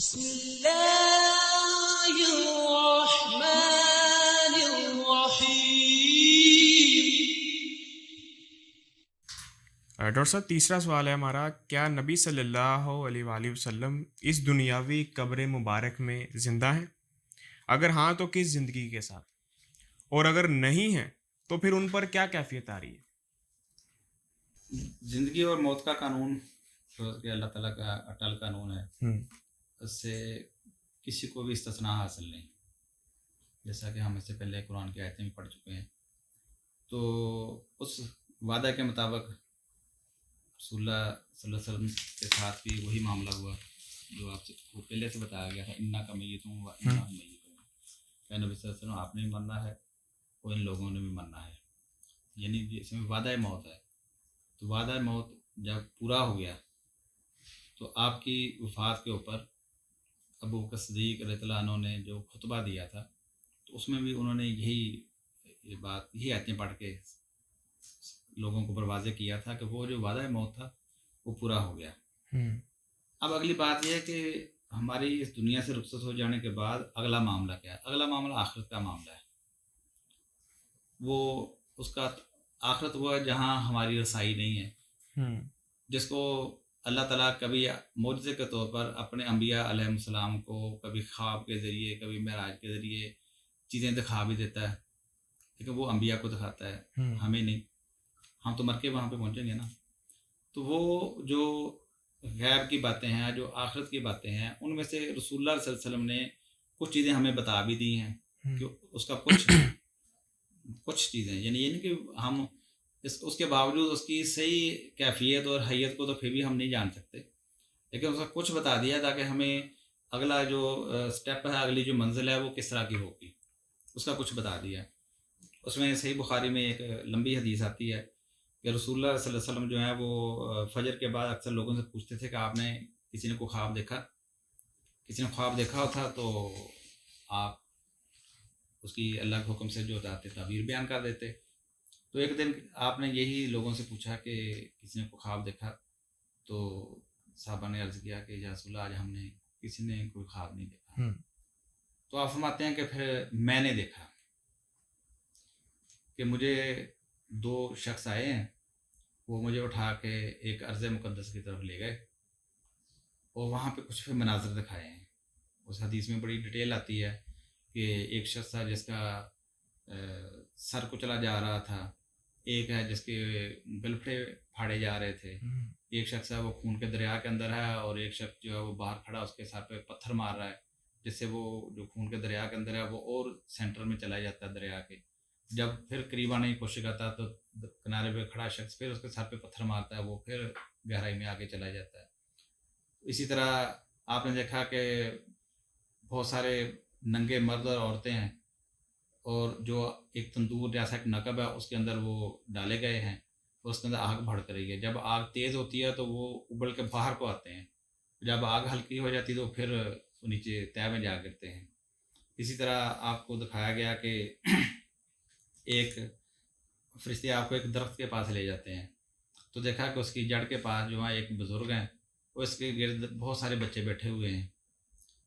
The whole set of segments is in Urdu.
بسم اللہ الرحمن الرحیم۔ ڈاکٹر صاحب، تیسرا سوال ہے ہمارا، کیا نبی صلی اللہ علیہ وآلہ وسلم اس دنیاوی قبر مبارک میں زندہ ہیں؟ اگر ہاں تو کس زندگی کے ساتھ، اور اگر نہیں ہیں تو پھر ان پر کیا کیفیت آ رہی ہے؟ زندگی اور موت کا قانون تو کہ اللہ تعالیٰ کا اٹل قانون ہے، اس سے کسی کو بھی استثناء حاصل نہیں، جیسا کہ ہم اس سے پہلے قرآن کی آیتیں بھی پڑھ چکے ہیں۔ تو اس وعدہ کے مطابق رسول اللہ صلی اللہ علیہ وسلم کے ساتھ بھی وہی معاملہ ہوا جو آپ سے پہلے سے بتایا گیا تھا، انا کا میت ہوں و انا ہم میت ہوں، کہ نبی صلی اللہ علیہ وسلم آپ نے بھی مرنا ہے اور ان لوگوں نے بھی مرنا ہے، یعنی اس میں وعدہ موت ہے۔ تو وعدہ موت جب پورا ہو گیا تو آپ کی وفات کے اوپر ابو بکر صدیق رضی اللہ عنہ نے جو خطبہ دیا تھا، تو اس میں بھی انہوں نے یہی آیتیں پڑھ کے لوگوں کو واضح کیا تھا کہ وہ جو وعدہ موت تھا وہ پورا ہو گیا۔ اب اگلی بات یہ ہے کہ ہماری اس دنیا سے رخصت ہو جانے کے بعد اگلا معاملہ کیا ہے؟ اگلا معاملہ آخرت کا معاملہ ہے۔ وہ اس کا آخرت وہ ہے جہاں ہماری رسائی نہیں ہے، جس کو اللہ تعالیٰ کبھی معجزے کے طور پر اپنے انبیاء علیہ السلام کو کبھی خواب کے ذریعے، کبھی معراج کے ذریعے چیزیں دکھا بھی دیتا ہے، لیکن وہ انبیاء کو دکھاتا ہے، ہمیں نہیں۔ ہم تو مر کے وہاں پہ پہنچیں گے نا۔ تو وہ جو غیب کی باتیں ہیں، جو آخرت کی باتیں ہیں، ان میں سے رسول اللہ صلی اللہ علیہ وسلم نے کچھ چیزیں ہمیں بتا بھی دی ہیں کہ اس کا کچھ چیزیں، یعنی یہ نہیں کہ ہم اس کے باوجود اس کی صحیح کیفیت اور حیت کو تو پھر بھی ہم نہیں جان سکتے، لیکن اس کا کچھ بتا دیا تاکہ ہمیں اگلا جو سٹیپ ہے، اگلی جو منزل ہے وہ کس طرح کی ہوگی، اس کا کچھ بتا دیا۔ اس میں صحیح بخاری میں ایک لمبی حدیث آتی ہے کہ رسول اللہ صلی اللہ علیہ وسلم جو ہے وہ فجر کے بعد اکثر لوگوں سے پوچھتے تھے کہ آپ نے کسی نے کوئی خواب دیکھا؟ کسی نے خواب دیکھا تھا تو آپ اس کی اللہ کے حکم سے جو آتے تعبیر بیان کر دیتے۔ تو ایک دن آپ نے یہی لوگوں سے پوچھا کہ کسی نے کوئی خواب دیکھا؟ تو صحابہ نے عرض کیا کہ یا رسول اللہ آج ہم نے کسی نے کوئی خواب نہیں دیکھا۔ تو آپ فرماتے ہیں کہ پھر میں نے دیکھا کہ مجھے دو شخص آئے ہیں، وہ مجھے اٹھا کے ایک ارض مقدس کی طرف لے گئے اور وہاں پہ کچھ مناظر دکھائے ہیں۔ اس حدیث میں بڑی ڈیٹیل آتی ہے کہ ایک شخص تھا جس کا سر کچلا جا رہا تھا، ایک ہے جس کے گلپھڑے پھاڑے جا رہے تھے، ایک شخص ہے وہ خون کے دریا کے اندر ہے، اور ایک شخص جو ہے وہ باہر کھڑا اس کے سر پہ پتھر مار رہا ہے، جس سے وہ جو خون کے دریا کے اندر ہے وہ اور سینٹر میں چلا جاتا ہے دریا کے۔ جب پھر قریب آنے کی کوشش کرتا ہے تو کنارے پہ کھڑا شخص پھر اس کے سر پہ پتھر مارتا ہے، وہ پھر گہرائی میں آگے چلا جاتا ہے۔ اسی طرح آپ نے دیکھا کہ بہت سارے ننگے مرد اور عورتیں ہیں، اور جو ایک تندور جیسا ایک نقب ہے اس کے اندر وہ ڈالے گئے ہیں، اور اس کے اندر آگ بھڑک رہی ہے۔ جب آگ تیز ہوتی ہے تو وہ ابل کے باہر کو آتے ہیں، جب آگ ہلکی ہو جاتی ہے تو پھر نیچے تہہ میں جا گرتے ہیں۔ اسی طرح آپ کو دکھایا گیا کہ ایک فرشتے آپ کو ایک درخت کے پاس لے جاتے ہیں، تو دیکھا کہ اس کی جڑ کے پاس جو ہے ایک بزرگ ہیں، وہ اس کے گرد بہت سارے بچے بیٹھے ہوئے ہیں۔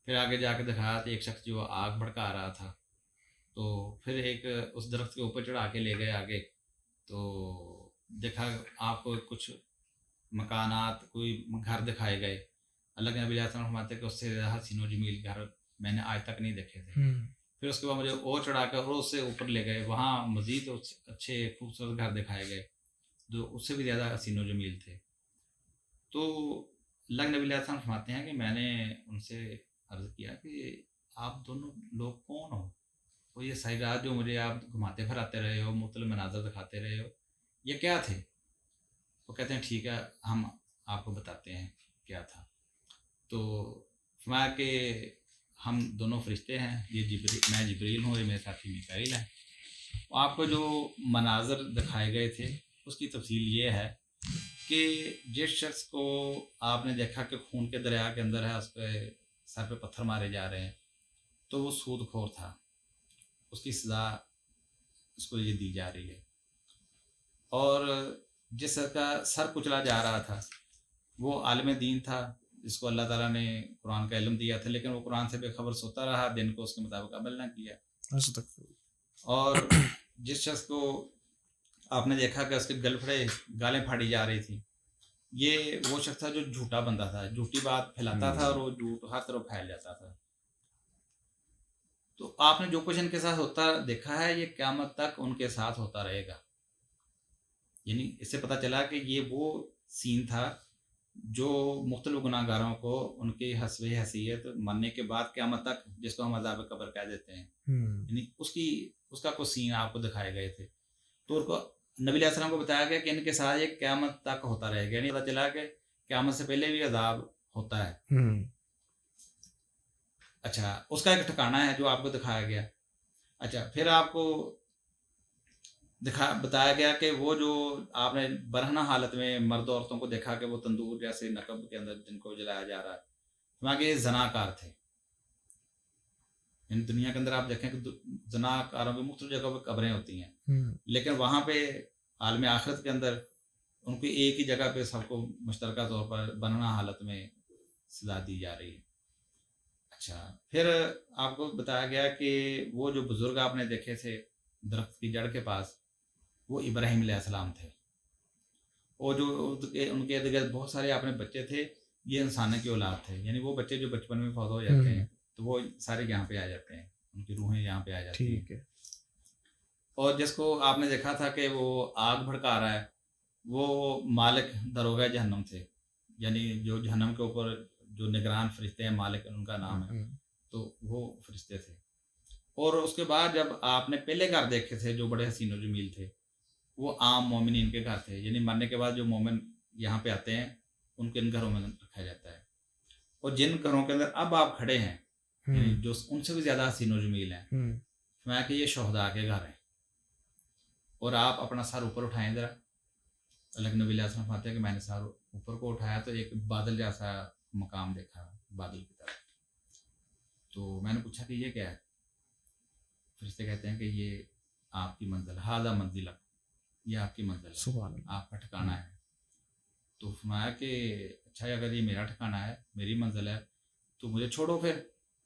پھر آگے جا کے دکھایا تو ایک شخص جو آگ بھڑکا رہا تھا، تو پھر ایک اس درخت کے اوپر چڑھا کے لے گئے آگے، تو دیکھا آپ کو کچھ مکانات، کوئی گھر دکھائے گئے۔ اللہ کے نبی علیہ السلام فرماتے کہ اس سے زیادہ حسین و جمیل گھر میں نے آج تک نہیں دیکھے تھے۔ پھر اس کے بعد مجھے اور چڑھا کر اور اس سے اوپر لے گئے، وہاں مزید اچھے خوبصورت گھر دکھائے گئے جو اس سے بھی زیادہ حسین و جمیل تھے۔ تو اللہ کے نبی علیہ السلام فرماتے ہیں کہ میں نے ان سے عرض کیا کہ آپ دونوں لوگ کون ہو؟ وہ یہ ساری رات جو مجھے آپ گھماتے پھراتے رہے ہو، مختلف مناظر دکھاتے رہے ہو، یہ کیا تھے؟ وہ کہتے ہیں ٹھیک ہے ہم آپ کو بتاتے ہیں کیا تھا۔ تو فرمایا کہ ہم دونوں فرشتے ہیں، یہ میں جبریل ہوں، یہ میرے ساتھی میکائیل ہیں۔ آپ کو جو مناظر دکھائے گئے تھے اس کی تفصیل یہ ہے کہ جس شخص کو آپ نے دیکھا کہ خون کے دریا کے اندر ہے، اس پہ سر پہ پتھر مارے جا رہے ہیں، تو وہ سود خور تھا، اس کی سزا اس کو یہ دی جا رہی ہے۔ اور جس کا سر کچلا جا رہا تھا وہ عالم دین تھا، جس کو اللہ تعالیٰ نے قرآن کا علم دیا تھا، لیکن وہ قرآن سے بے خبر سوتا رہا، دن کو اس کے مطابق عمل نہ کیا. اور جس شخص کو آپ نے دیکھا کہ اس کے گالیں پھاڑی جا رہی تھی، یہ وہ شخص تھا جو جھوٹا بندہ تھا، جھوٹی بات پھیلاتا تھا اور وہ جھوٹ ہر طرف پھیل جاتا تھا. تو آپ نے جو کچھ ان کے ساتھ ہوتا دیکھا ہے، یہ قیامت تک ان کے ساتھ ہوتا رہے گا. یعنی اس سے پتہ چلا کہ یہ وہ سین تھا جو مختلف گناہ گاروں کو ان کی حسب حیثیت مرنے کے بعد قیامت تک، جس کو ہم عذاب قبر کہہ دیتے ہیں، یعنی اس کا کوئی سین آپ کو دکھائے گئے تھے. تو ان کو نبی علیہ السلام کو بتایا گیا کہ ان کے ساتھ یہ قیامت تک ہوتا رہے گا. یعنی پتہ چلا کہ قیامت سے پہلے بھی عذاب ہوتا ہے. اچھا، اس کا ایک ٹھکانہ ہے جو آپ کو دکھایا گیا. اچھا، پھر آپ کو بتایا گیا کہ وہ جو آپ نے برہنہ حالت میں مرد عورتوں کو دیکھا کہ وہ تندور جیسے نقب کے اندر جن کو جلایا جا رہا ہے، وہاں کے زناکار تھے. ان دنیا کے اندر آپ دیکھیں کہ زناکاروں کی مختلف جگہوں پہ قبریں ہوتی ہیں، لیکن وہاں پہ عالم آخرت کے اندر ان کو ایک ہی جگہ پہ سب کو مشترکہ طور پر برہنہ حالت میں سزا دی جا رہی ہے. اچھا، پھر آپ کو بتایا گیا کہ وہ جو بزرگ آپ نے دیکھے تھے درخت کی جڑ کے پاس، وہ ابراہیم علیہ السلام تھے. اور جو ان کے ارد گرد بہت سارے آپ نے بچے تھے، یہ انسانوں کی اولاد تھے. یعنی وہ بچے جو بچپن میں فوت ہو جاتے ہیں تو وہ سارے یہاں پہ آ جاتے ہیں، ان کی روحیں یہاں پہ آ جاتی ہیں. اور جس کو آپ نے دیکھا تھا کہ وہ آگ بھڑکا رہا ہے، وہ مالک دروغہ جہنم تھے. یعنی جو جہنم کے اوپر جو نگران فرشتے ہیں، مالک ان کا نام ہے، تو وہ فرشتے تھے. اور اس کے بعد جب آپ نے پہلے گھر دیکھے تھے جو بڑے حسین و جمیل تھے، وہ عام مومنین کے گھر تھے. یعنی مرنے کے بعد جو مومن یہاں پہ آتے ہیں ان کے ان گھروں میں رکھا جاتا ہے. اور جن گھروں کے اندر اب آپ کھڑے ہیں، یعنی جو ان سے بھی زیادہ حسین و جمیل ہیں، میں کہ یہ شہداء کے گھر ہیں. اور آپ اپنا سر اوپر اٹھائیں ذرا. اللہ کے نبی علیہ السلام فرماتے ہیں کہ میں نے سر اوپر کو اٹھایا تو ایک بادل جیسا مقام دیکھا، بادل کی طرف. تو میں نے پوچھا کہ یہ کیا ہے؟ فرشتے کہتے ہیں کہ یہ آپ کی منزل، ھذا منزلک، یہ آپ کی منزل ہے، آپ کا ٹھکانہ ہے. تو فرمایا کہ اچھا، اگر یہ میرا ٹھکانہ ہے، میری منزل ہے، تو مجھے چھوڑو پھر،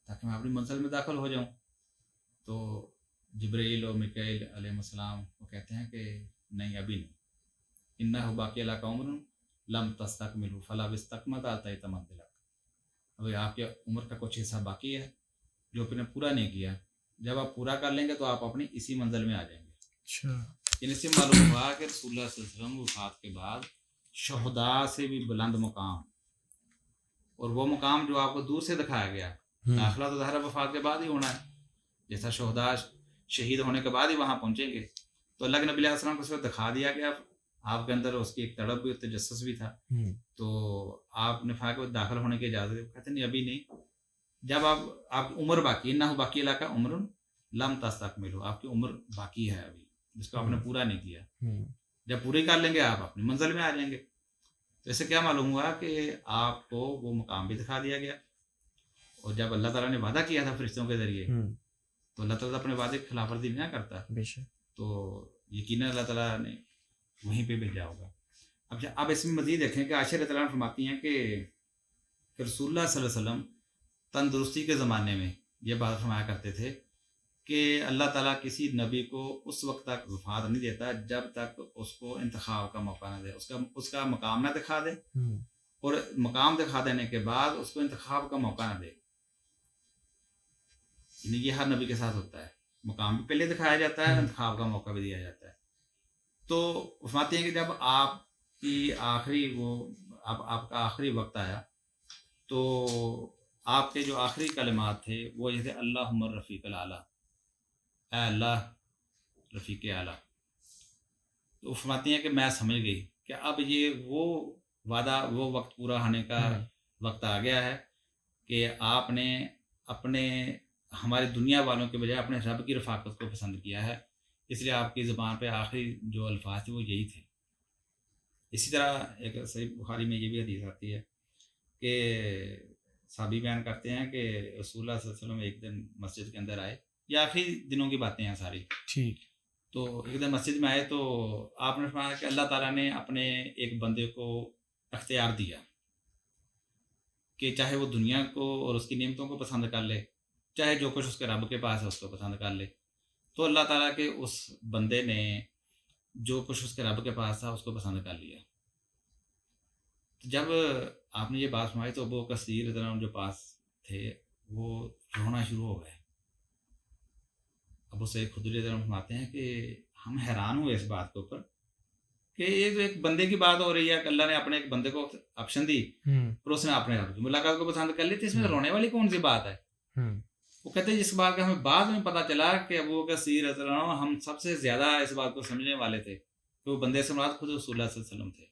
تاکہ میں اپنی منزل میں داخل ہو جاؤں. تو جبرائیل اور میکائیل علیہ السلام وہ کہتے ہیں کہ نہیں، ابھی نہیں. انہ باقی لک عمر لم تستکملہ فلا استکملت اتیت منزلک. ابھی آپ کی عمر کا کچھ حصہ باقی ہے جو آپ نے پورا نہیں کیا. جب آپ پورا کر لیں گے تو آپ اپنی اسی منزل میں آ جائیں گے. اچھا، ان سے معلوم ہوا کہ رسول اللہ صلی اللہ علیہ وسلم وفات کے بعد شہداء سے بھی بلند مقام، اور وہ مقام جو آپ کو دور سے دکھایا گیا، داخلہ تو ظاہر وفات کے بعد ہی ہونا ہے. جیسا شہداء شہید ہونے کے بعد ہی وہاں پہنچیں گے. تو اللہ کے نبی علیہ السلام کو صرف دکھا دیا گیا، آپ کے اندر اس کی ایک تڑپ بھی، تجسس بھی تھا. تو آپ نے فرمایا کہ داخل ہونے کی اجازت ہے. کہتے نہیں، ابھی نہیں. جب آپ کی عمر باقی، انہ باقی علاقہ عمر لم تستکملہ، آپ کی عمر باقی ہے ابھی، جس کو آپ نے پورا نہیں کیا. جب پوری کر لیں گے آپ اپنی منزل میں آ جائیں گے. تو اس سے کیا معلوم ہوا کہ آپ کو وہ مقام بھی دکھا دیا گیا. اور جب اللہ تعالیٰ نے وعدہ کیا تھا فرشتوں کے ذریعے، تو اللہ تعالیٰ اپنے وعدے کی خلاف ورزی نہیں کرتا، تو یقیناً اللہ تعالیٰ نے وہیں پہ بھیجا ہوگا. اب اس میں مزید دیکھیں کہ عائشہ رضی اللہ عنہا فرماتی ہیں کہ رسول اللہ صلی اللہ علیہ وسلم تندرستی کے زمانے میں یہ بات فرمایا کرتے تھے کہ اللہ تعالیٰ کسی نبی کو اس وقت تک وفات نہیں دیتا جب تک اس کو انتخاب کا موقع نہ دے، اس کا مقام نہ دکھا دے، اور مقام دکھا دینے کے بعد اس کو انتخاب کا موقع نہ دے. یعنی یہ ہر نبی کے ساتھ ہوتا ہے، مقام بھی پہلے دکھایا جاتا ہے، انتخاب کا موقع بھی دیا جاتا ہے. تو فرماتے ہیں کہ جب آپ کا آخری وقت آیا تو آپ کے جو آخری کلمات تھے وہ یہ تھے، اللہم الرفیق الاعلیٰ، اے اللہ رفیق اعلیٰ. تو فرماتی ہیں کہ میں سمجھ گئی کہ اب یہ وہ وعدہ، وہ وقت پورا ہونے کا وقت آ گیا ہے کہ آپ نے ہماری دنیا والوں کے بجائے اپنے رب کی رفاقت کو پسند کیا ہے. اس لیے آپ کی زبان پہ آخری جو الفاظ تھے وہ یہی تھے. اسی طرح ایک صحیح بخاری میں یہ بھی حدیث آتی ہے کہ صحابی بیان کرتے ہیں کہ رسول اللہ صلی اللہ علیہ وسلم ایک دن مسجد کے اندر آئے، یہ آخری دنوں کی باتیں ہیں ساری. ٹھیک. تو ایک دن مسجد میں آئے تو آپ نے فرمایا کہ اللہ تعالیٰ نے اپنے ایک بندے کو اختیار دیا کہ چاہے وہ دنیا کو اور اس کی نعمتوں کو پسند کر لے، چاہے جو کچھ اس کے رب کے پاس ہے اس کو پسند کر لے، تو اللہ تعالیٰ کے اس بندے نے جو کچھ اس کے رب کے پاس تھا اس کو پسند کر لیا۔ تو جب آپ نے یہ بات سنائی تو ابو کثیر رضی اللہ عنہ جو پاس تھے وہ رونا شروع ہو گئے۔ ابو سعید خدری رضی اللہ عنہ فرماتے ہیں کہ ہم حیران ہوئے اس بات کے اوپر کہ یہ تو ایک بندے کی بات ہو رہی ہے کہ اللہ نے اپنے ایک بندے کو آپشن دی اور اس نے اپنے رب کی ملاقات کو پسند کر لی، تو اس میں رونے والی کون سی بات ہے؟ وہ کہتے ہیں جس بات کا ہمیں بعد میں پتہ چلا کہ ابو کثیر رضی اللہ عنہ ہم سب سے زیادہ اس بات کو سمجھنے والے تھے کہ وہ بندے سے مراد خود رسول اللہ صلی اللہ علیہ وسلم تھے۔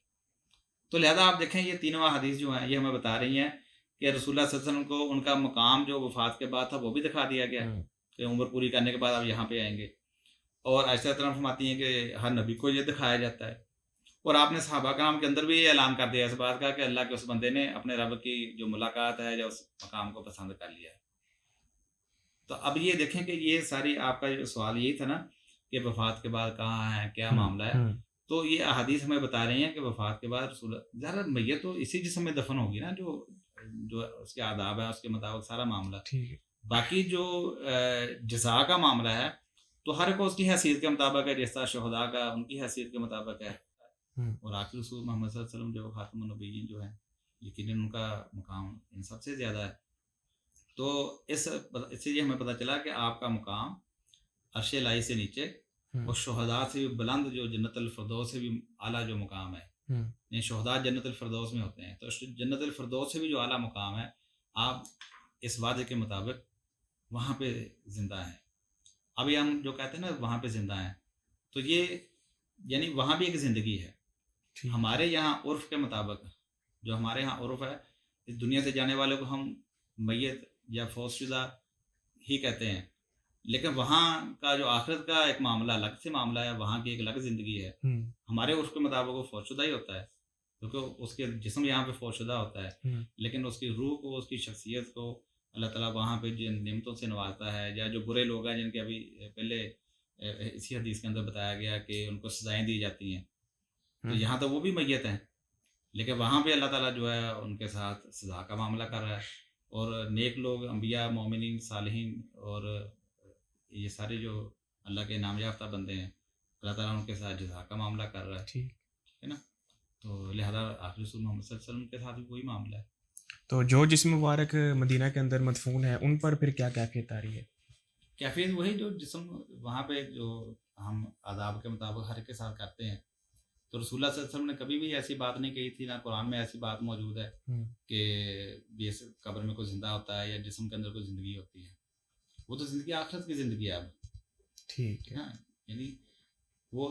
تو لہذا آپ دیکھیں یہ تینوں احادیث جو ہیں یہ ہمیں بتا رہی ہیں کہ رسول اللہ صلی اللہ علیہ وسلم کو ان کا مقام جو وفات کے بعد تھا وہ بھی دکھا دیا گیا کہ عمر پوری کرنے کے بعد آپ یہاں پہ آئیں گے، اور عائشہ طرف فرماتی ہیں کہ ہر نبی کو یہ دکھایا جاتا ہے، اور آپ نے صحابہ کرام کے اندر بھی یہ اعلان کر دیا اس بات کا کہ اللہ کے اس بندے نے اپنے رب کی جو ملاقات ہے جو اس مقام کو پسند کر لیا ہے۔ تو اب یہ دیکھیں کہ یہ ساری آپ کا جو سوال یہی تھا نا کہ وفات کے بعد کہاں ہے، کیا معاملہ ہے، تو یہ احادیث ہمیں بتا رہی ہیں کہ وفات کے بعد رسول ظاہر میت تو اسی جسم میں دفن ہوگی نا، جو اس کے آداب ہے اس کے مطابق سارا معاملہ، باقی جو جزا کا معاملہ ہے تو ہر کو اس کی حیثیت کے مطابق ہے، جیسا شہداء کا ان کی حیثیت کے مطابق ہے، اور آخری رسول محمد صلی اللہ علیہ وسلم جو خاتم النبیین جو ہیں یقیناً ان کا مقام ان سب سے زیادہ ہے۔ تو اس سے یہ ہمیں پتہ چلا کہ آپ کا مقام عرش الہی سے نیچے اور شہداء سے بھی بلند جو جنت الفردوس سے بھی اعلیٰ جو مقام ہے، یعنی شہداء جنت الفردوس میں ہوتے ہیں، تو جنت الفردوس سے بھی جو اعلیٰ مقام ہے آپ اس وعدے کے مطابق وہاں پہ زندہ ہیں۔ ابھی ہم جو کہتے ہیں نا وہاں پہ زندہ ہیں، تو یہ یعنی وہاں بھی ایک زندگی ہے۔ ہمارے یہاں عرف کے مطابق جو ہمارے یہاں عرف ہے، اس دنیا سے جانے والے کو ہم میت یا فوت شدہ ہی کہتے ہیں، لیکن وہاں کا جو آخرت کا ایک معاملہ الگ سے معاملہ ہے، وہاں کی ایک الگ زندگی ہے۔ ہمارے عرف کے مطابق وہ فوت شدہ ہی ہوتا ہے کیونکہ اس کے جسم یہاں پہ فوت شدہ ہوتا ہے، لیکن اس کی روح کو اس کی شخصیت کو اللہ تعالیٰ وہاں پہ جن نعمتوں سے نوازتا ہے، یا جو برے لوگ ہیں جن کے ابھی پہلے اسی حدیث کے اندر بتایا گیا کہ ان کو سزائیں دی جاتی ہیں، تو یہاں تو وہ بھی میت ہیں، لیکن وہاں پہ اللہ تعالیٰ جو ہے ان کے ساتھ سزا کا معاملہ کر رہا ہے، اور نیک لوگ انبیاء مومنین صالحین اور یہ سارے جو اللہ کے نام یافتہ بندے ہیں اللہ تعالیٰ ان کے ساتھ جزا کا معاملہ کر رہا ہے نا، تو لہذا آخری رسول محمد صلی اللہ علیہ وسلم کے ساتھ بھی وہی معاملہ ہے۔ تو جو جسم مبارک مدینہ کے اندر مدفون ہے ان پر پھر کیا کیفیت آ رہی ہے؟ کیفیت وہی جو جسم وہاں پہ جو ہم آداب کے مطابق ہر کے ساتھ کرتے ہیں، تو رسول اللہ صلی اللہ علیہ وسلم نے کبھی بھی ایسی بات نہیں کہی تھی، نہ قرآن میں ایسی بات موجود ہے کہ یہ قبر میں کوئی زندہ ہوتا ہے یا جسم کے اندر کوئی زندگی ہوتی ہے، وہ تو زندگی آخرت کی زندگی ہے اب، ٹھیک ہے نا، یعنی وہ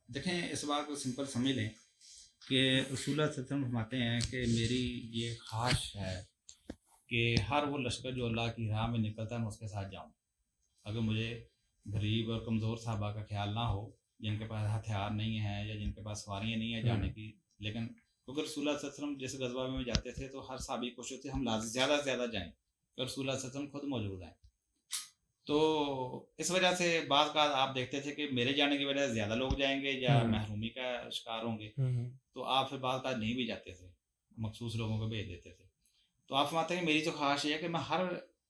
دیکھیں اس بات کو سمپل سمجھ لیں کہ رسول اللہ صلی اللہ علیہ وسلم فرماتے ہیں کہ میری یہ خواہش ہے کہ ہر وہ لشکر جو اللہ کی راہ میں نکلتا ہے میں اس کے ساتھ جاؤں، اگر مجھے غریب اور کمزور صحابہ کا خیال نہ ہو جن کے پاس ہتھیار نہیں ہیں یا جن کے پاس سواریاں نہیں ہیں جانے کی، لیکن کیونکہ رسول اللہ صلی اللہ علیہ وسلم جس غزوہ میں جاتے تھے تو ہر صحابی کوشش ہوتی ہم زیادہ سے زیادہ جائیں، کہ رسول اللہ صلی اللہ علیہ وسلم خود موجود ہیں، تو اس وجہ سے بعض کا آپ دیکھتے تھے کہ میرے جانے کی وجہ سے زیادہ لوگ جائیں گے یا محرومی کا شکار ہوں گے، تو آپ پھر بعض کا نہیں بھی جاتے تھے، مخصوص لوگوں کو بھیج دیتے تھے۔ تو آپ فرماتے ہیں کہ میری تو خواہش یہ ہے کہ میں ہر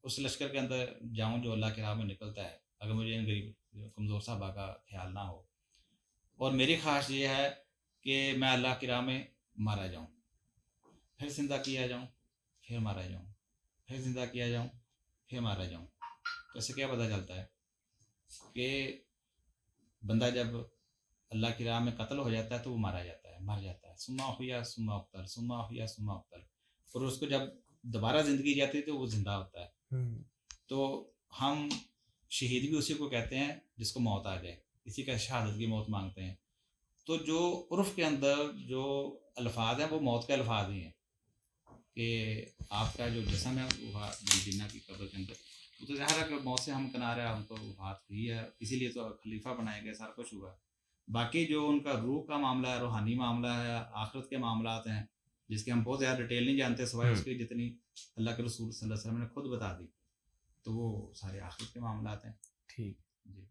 اس لشکر کے اندر جاؤں جو اللہ کی راہ میں نکلتا ہے، اگر مجھے ان غریب کمزور صحابہ کا خیال نہ ہو، اور میری خواہش یہ ہے کہ میں اللہ کی راہ میں مارا جاؤں، پھر زندہ کیا جاؤں، پھر مارا جاؤں، پھر زندہ کیا جاؤں، پھر مارا جاؤں۔ تو اس سے کیا پتہ چلتا ہے کہ بندہ جب اللہ کی راہ میں قتل ہو جاتا ہے تو وہ مارا جاتا ہے، مر جاتا ہے، سما احیا ثم اقتل، سما احیا ثم اقتل، اور اس کو جب دوبارہ زندگی جاتی ہے تو وہ زندہ ہوتا ہے۔ تو ہم شہید بھی اسی کو کہتے ہیں جس کو موت آ جائے، اسی کا شہادت کی موت مانگتے ہیں۔ تو جو عرف کے اندر جو الفاظ ہیں وہ موت کے الفاظ ہی ہیں کہ آپ کا جو جسم ہے وہ مدینہ کی قبر کے اندر، وہ تو ظاہر ہے کہ موت سے ہم کنارے ہم کو وفات ہوئی ہے، اسی لیے تو خلیفہ بنائے گئے، سارا کچھ ہوا۔ باقی جو ان کا روح کا معاملہ ہے، روحانی معاملہ ہے، آخرت کے معاملات ہیں جس کے ہم بہت زیادہ ڈیٹیل نہیں جانتے سوائے اس کی جتنی اللہ کے رسول صلی اللہ علیہ وسلم نے خود بتا دی، تو وہ سارے آخرت کے معاملات ہیں۔ ٹھیک جی۔